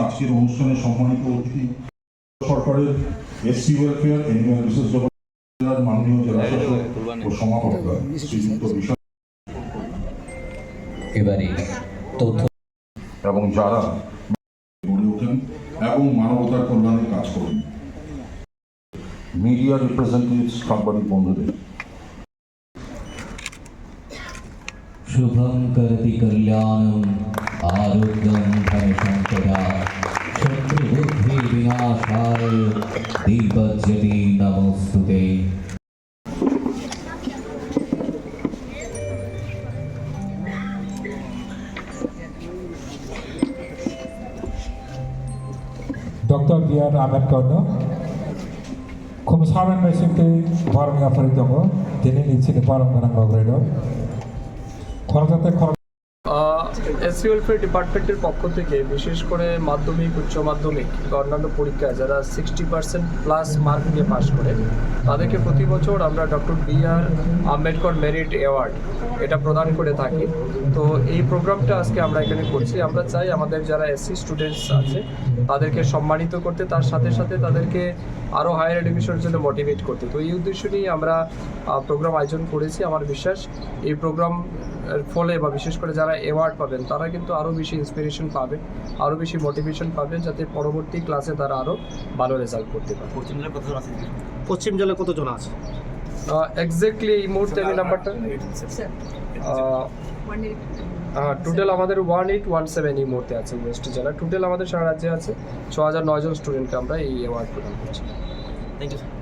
আজকের অনুষ্ঠানে সম্মানিত অতিথি সরকারের SC welfare animal resource development মাননীয় জেলাশাসক ও সমাহর্তা শ্রীযুক্ত বিষয় এবারে তথ্য এবং যারা গড়ে ওঠেন এবং মানবতার কল্যাণে কাজ করেন, মিডিয়া রিপ্রেজেন্টেটিভ সাংবাদিক বন্ধুদের शुभं करति कल्याणं आरोग्यं धनसम्पदा शत्रुबुद्धिविनाशाय दीपज्योति नमोस्तुते। Dr. B.R. Ambedkar kum saben mesinti barang afari dongo dini nichini barang ganang bagredo খরচাতে খরচ এসসি ওয়েলফেয়ার ডিপার্টমেন্টের পক্ষ থেকে বিশেষ করে মাধ্যমিক উচ্চ মাধ্যমিক বা অন্যান্য পরীক্ষায় যারা 60% প্লাস মার্ক নিয়ে পাস করে তাদেরকে প্রতি বছর আমরা doctor B.R. Ambedkar merit award এটা প্রদান করে থাকি। তো এই প্রোগ্রামটা আজকে আমরা এখানে করছি। আমরা চাই আমাদের যারা এসসি স্টুডেন্টস আছে তাদেরকে সম্মানিত করতে, তার সাথে সাথে তাদেরকে আরও হায়ার এডুকেশনের জন্য মোটিভেট করতে। তো এই উদ্দেশ্য নিয়ে আমরা প্রোগ্রাম আয়োজন করেছি। আমার বিশ্বাস এই প্রোগ্রাম ফলে বা বিশেষ করে যারা অ্যাওয়ার্ড পাবেন তারা কিন্তু আরও বেশি ইন্সপিরেশন পাবে, আরও বেশি মোটিভেশন পাবে, যাতে পরবর্তী ক্লাসে তারা আরও ভালো রেজাল্ট করতে পারে। পশ্চিম জেলায় কতজন আছে এক্স্যাক্টলি এই মুহূর্তে আমি নাম্বারটা টোটাল আমাদের 1817 এই মুহূর্তে আছে ওয়েস্ট জেলা। টোটাল আমাদের সারা রাজ্যে আছে 6009 জন স্টুডেন্টকে আমরা এই অ্যাওয়ার্ড প্রদান করছি। Thank you.